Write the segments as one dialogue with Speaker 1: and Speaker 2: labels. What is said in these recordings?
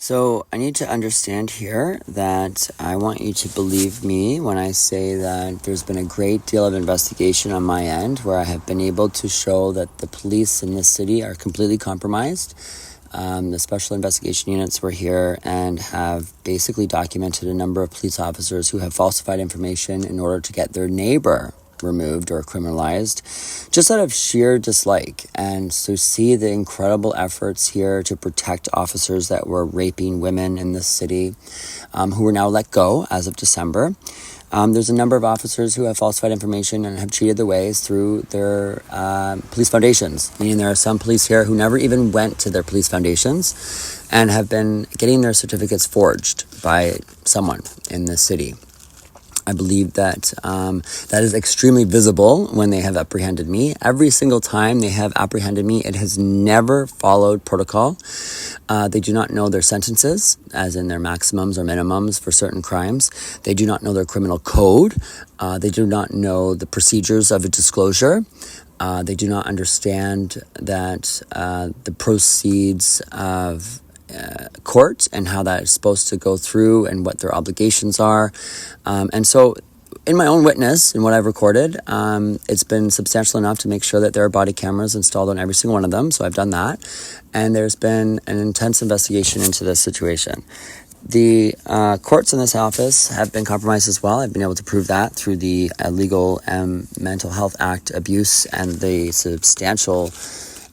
Speaker 1: So I need to understand here that I want you to believe me when I say that there's been a great deal of investigation on my end where I have been able to show that the police in this city are completely compromised. The special investigation units were here and have basically documented a number of police officers who have falsified information in order to get their neighbor removed or criminalized, just out of sheer dislike. And so see the incredible efforts here to protect officers that were raping women in this city, who were now let go as of December. There's a number of officers who have falsified information and have cheated their ways through their police foundations, meaning there are some police here who never even went to their police foundations and have been getting their certificates forged by someone in the city. I believe that that is extremely visible when they have apprehended me. Every single time they have apprehended me, it has never followed protocol. They do not know their sentences, as in their maximums or minimums for certain crimes. They do not know their criminal code. They do not know the procedures of a disclosure. They do not understand that the proceeds of court and how that is supposed to go through and what their obligations are. And so in my own witness and what I've recorded, it's been substantial enough to make sure that there are body cameras installed on every single one of them. So I've done that. And there's been an intense investigation into this situation. The courts in this office have been compromised as well. I've been able to prove that through the Illegal Mental Health Act abuse and the substantial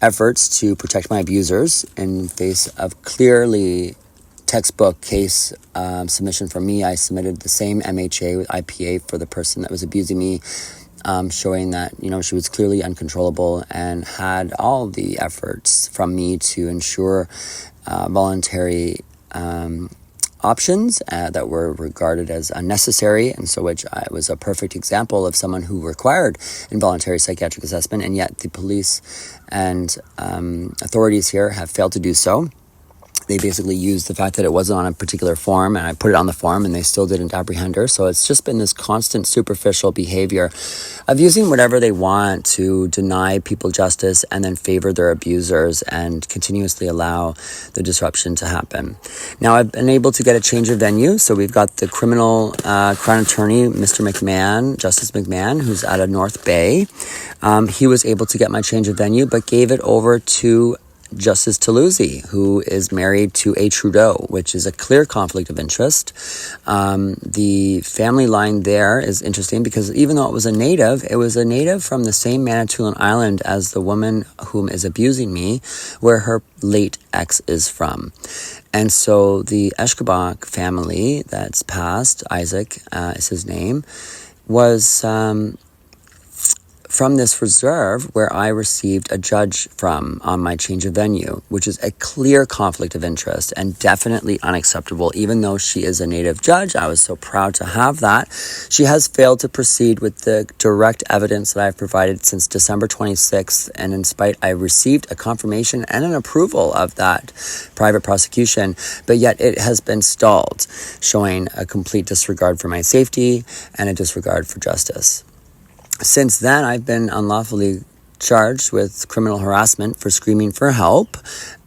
Speaker 1: efforts to protect my abusers in face of clearly textbook case submission from me. I submitted the same MHA with IPA for the person that was abusing me, showing that, she was clearly uncontrollable and had all the efforts from me to ensure voluntary options that were regarded as unnecessary, and so which I was a perfect example of someone who required involuntary psychiatric assessment, and yet the police and authorities here have failed to do so. They basically used the fact that it wasn't on a particular form, and I put it on the form, and they still didn't apprehend her. So it's just been this constant superficial behavior of using whatever they want to deny people justice and then favor their abusers and continuously allow the disruption to happen. Now, I've been able to get a change of venue. So we've got the criminal crown attorney, Mr. McMahon, Justice McMahon, who's out of North Bay. He was able to get my change of venue, but gave it over to Justice Taluzzi, who is married to a Trudeau, which is a clear conflict of interest. The family line there is interesting because even though it was a native from the same Manitoulin Island as the woman whom is abusing me, where her late ex is from. And so the Eshkabach family that's passed, Isaac is his name, was from this reserve where I received a judge from on my change of venue, which is a clear conflict of interest and definitely unacceptable. Even though she is a native judge, I was so proud to have that. She has failed to proceed with the direct evidence that I've provided since December 26th, and in spite, I received a confirmation and an approval of that private prosecution, but yet it has been stalled, showing a complete disregard for my safety and a disregard for justice. Since then, I've been unlawfully charged with criminal harassment for screaming for help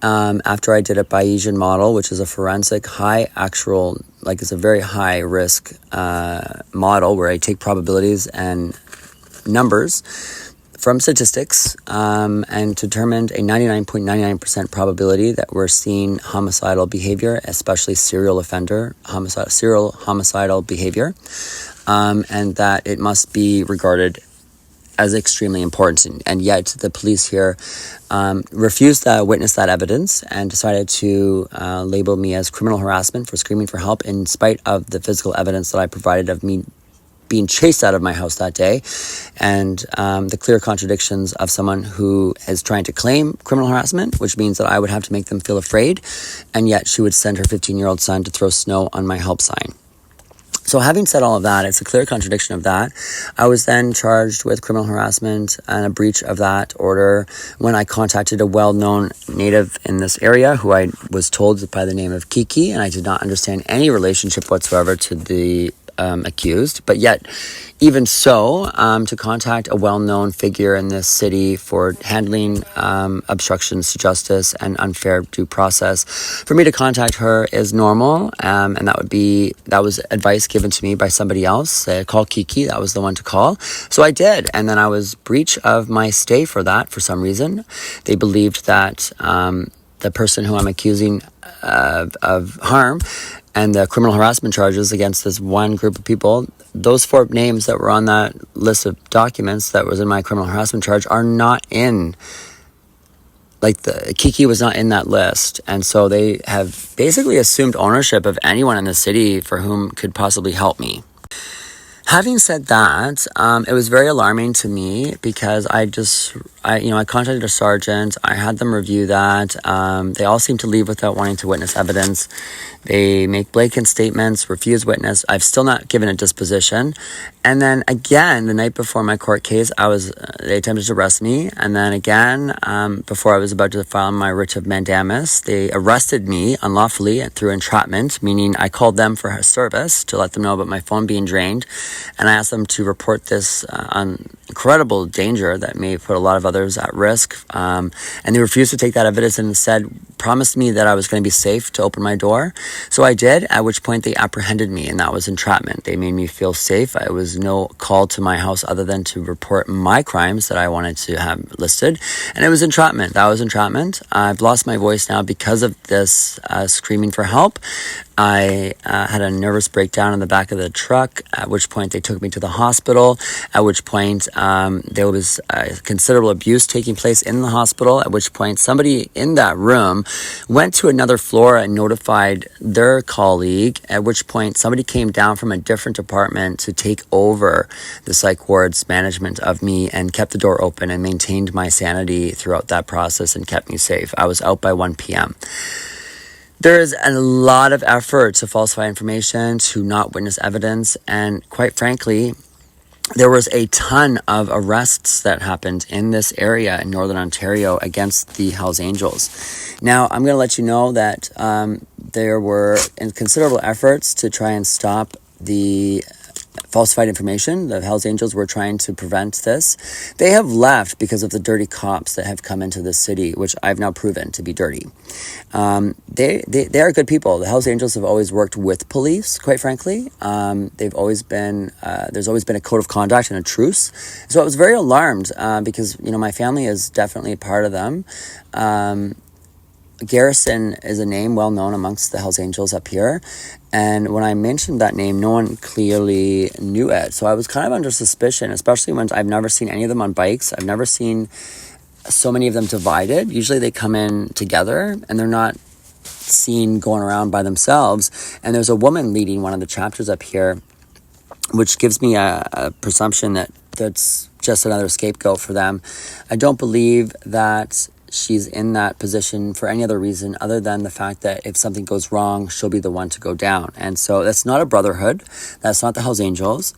Speaker 1: after I did a Bayesian model, which is a forensic it's a very high risk model where I take probabilities and numbers from statistics and determined a 99.99% probability that we're seeing homicidal behavior, especially serial homicidal behavior. And that it must be regarded as extremely important. And yet the police here refused to witness that evidence and decided to label me as criminal harassment for screaming for help in spite of the physical evidence that I provided of me being chased out of my house that day, and the clear contradictions of someone who is trying to claim criminal harassment, which means that I would have to make them feel afraid, and yet she would send her 15-year-old son to throw snow on my help sign. So having said all of that, it's a clear contradiction of that. I was then charged with criminal harassment and a breach of that order when I contacted a well-known native in this area who I was told by the name of Kiki, and I did not understand any relationship whatsoever to the accused. But yet, even so, to contact a well-known figure in this city for handling obstructions to justice and unfair due process, for me to contact her is normal, and that was advice given to me by somebody else. Call Kiki, that was the one to call. So I did, and then I was breach of my stay for that for some reason. They believed that the person who I'm accusing of harm and the criminal harassment charges against this one group of people, those 4 names that were on that list of documents that was in my criminal harassment charge are not in, Kiki was not in that list. And so they have basically assumed ownership of anyone in the city for whom could possibly help me. Having said that, it was very alarming to me because I contacted a sergeant. I had them review that. They all seem to leave without wanting to witness evidence. They make blatant statements, refuse witness. I've still not given a disposition. And then again, the night before my court case, they attempted to arrest me. And then again, before I was about to file my writ of mandamus, they arrested me unlawfully through entrapment, meaning I called them for a service to let them know about my phone being drained. And I asked them to report this incredible danger that may put a lot of others at risk. And they refused to take that evidence and instead promised me that I was going to be safe to open my door. So I did, at which point they apprehended me, and that was entrapment. They made me feel safe. It was no call to my house other than to report my crimes that I wanted to have listed. And it was entrapment. That was entrapment. I've lost my voice now because of this screaming for help. I had a nervous breakdown in the back of the truck, at which point they took me to the hospital, at which point there was considerable abuse taking place in the hospital, at which point somebody in that room went to another floor and notified their colleague, at which point somebody came down from a different department to take over the psych ward's management of me and kept the door open and maintained my sanity throughout that process and kept me safe. I was out by 1 p.m. There is a lot of effort to falsify information, to not witness evidence, and quite frankly, there was a ton of arrests that happened in this area in Northern Ontario against the Hells Angels. Now, I'm going to let you know that there were considerable efforts to try and stop the falsified information. The Hells Angels were trying to prevent this. They have left because of the dirty cops that have come into the city, which I've now proven to be dirty. They are good people. The Hells Angels have always worked with police, quite frankly. They've always been, there's always been a code of conduct and a truce. So I was very alarmed because, my family is definitely a part of them. Garrison is a name well known amongst the Hells Angels up here. And when I mentioned that name, no one clearly knew it. So I was kind of under suspicion, especially when I've never seen any of them on bikes. I've never seen so many of them divided. Usually they come in together and they're not seen going around by themselves. And there's a woman leading one of the chapters up here, which gives me a presumption that that's just another scapegoat for them. I don't believe that she's in that position for any other reason other than the fact that if something goes wrong, she'll be the one to go down. And so that's not a brotherhood. That's not the Hells Angels.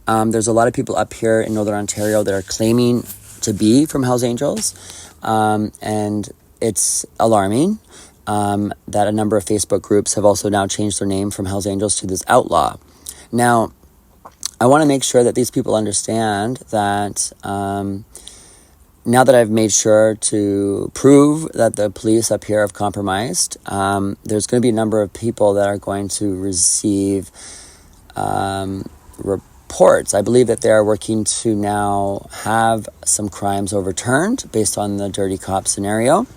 Speaker 1: There's a lot of people up here in Northern Ontario that are claiming to be from Hells Angels. And it's alarming that a number of Facebook groups have also now changed their name from Hells Angels to this outlaw. Now, I want to make sure that these people understand that now that I've made sure to prove that the police up here have compromised, there's going to be a number of people that are going to receive reports. I believe that they are working to now have some crimes overturned based on the dirty cop scenario.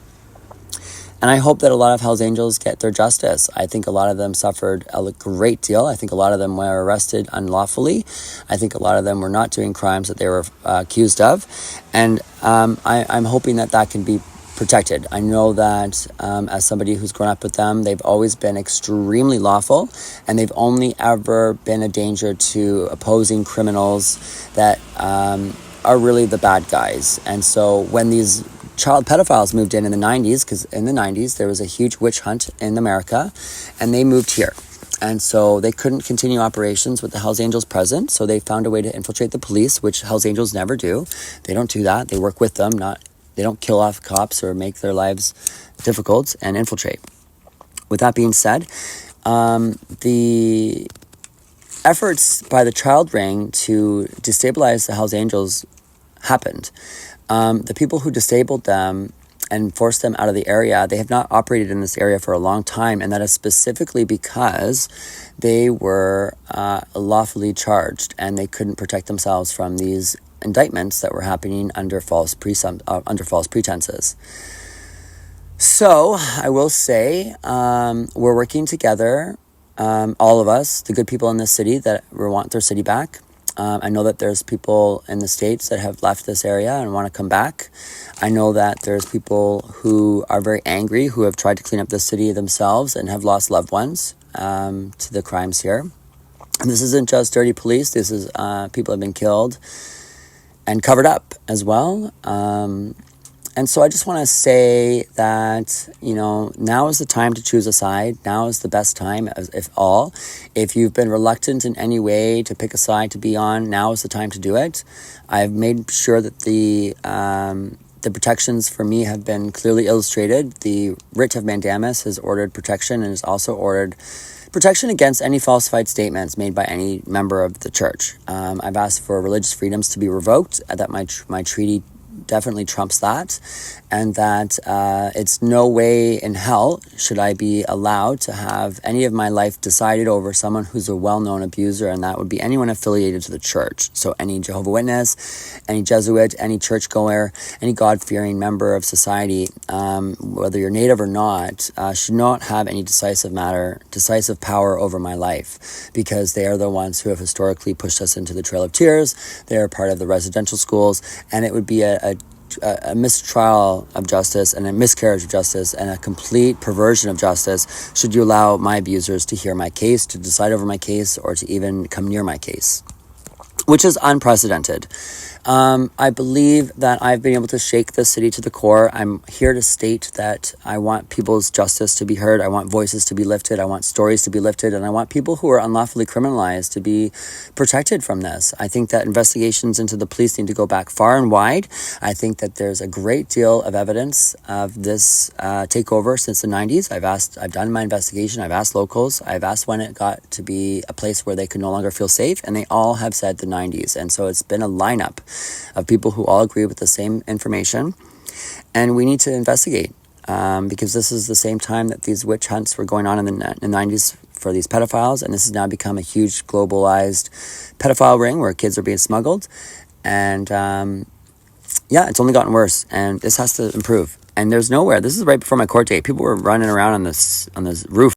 Speaker 1: And I hope that a lot of Hells Angels get their justice. I think a lot of them suffered a great deal. I think a lot of them were arrested unlawfully. I think a lot of them were not doing crimes that they were accused of. And I'm hoping that that can be protected. I know that as somebody who's grown up with them, they've always been extremely lawful, and they've only ever been a danger to opposing criminals that are really the bad guys. And so when these child pedophiles moved in the 90s, because in the 90s there was a huge witch hunt in America, and they moved here. And so they couldn't continue operations with the Hells Angels present, so they found a way to infiltrate the police, which Hells Angels never do. They don't do that. They work with them. They don't kill off cops or make their lives difficult and infiltrate. With that being said, the efforts by the child ring to destabilize the Hells Angels happened. The people who disabled them and forced them out of the area, they have not operated in this area for a long time, and that is specifically because they were lawfully charged and they couldn't protect themselves from these indictments that were happening under false pretenses. So I will say we're working together, all of us, the good people in this city that want their city back. I know that there's people in the States that have left this area and want to come back. I know that there's people who are very angry, who have tried to clean up the city themselves and have lost loved ones to the crimes here. And this isn't just dirty police. This is people have been killed and covered up as well. And so I just want to say that, now is the time to choose a side. Now is the best time, if you've been reluctant in any way to pick a side to be on, now is the time to do it. I've made sure that the protections for me have been clearly illustrated. The writ of mandamus has ordered protection and has also ordered protection against any falsified statements made by any member of the church. I've asked for religious freedoms to be revoked, that my treaty definitely trumps that, and that it's no way in hell should I be allowed to have any of my life decided over someone who's a well-known abuser, and that would be anyone affiliated to the church. So any Jehovah's Witness, any Jesuit, any churchgoer, any God-fearing member of society, whether you're native or not, should not have any decisive power over my life, because they are the ones who have historically pushed us into the Trail of Tears. They are part of the residential schools, and it would be a mistrial of justice and a miscarriage of justice and a complete perversion of justice should you allow my abusers to hear my case, to decide over my case, or to even come near my case, which is unprecedented. I believe that I've been able to shake the city to the core. I'm here to state that I want people's justice to be heard. I want voices to be lifted. I want stories to be lifted. And I want people who are unlawfully criminalized to be protected from this. I think that investigations into the police need to go back far and wide. I think that there's a great deal of evidence of this takeover since the 90s. I've done my investigation. I've asked locals. I've asked when it got to be a place where they could no longer feel safe. And they all have said the 90s. And so it's been a lineup of people who all agree with the same information, and we need to investigate because this is the same time that these witch hunts were going on in the 90s for these pedophiles, and this has now become a huge globalized pedophile ring where kids are being smuggled, and it's only gotten worse, and this has to improve. And there's nowhere. This is right before my court date. People were running around on this roof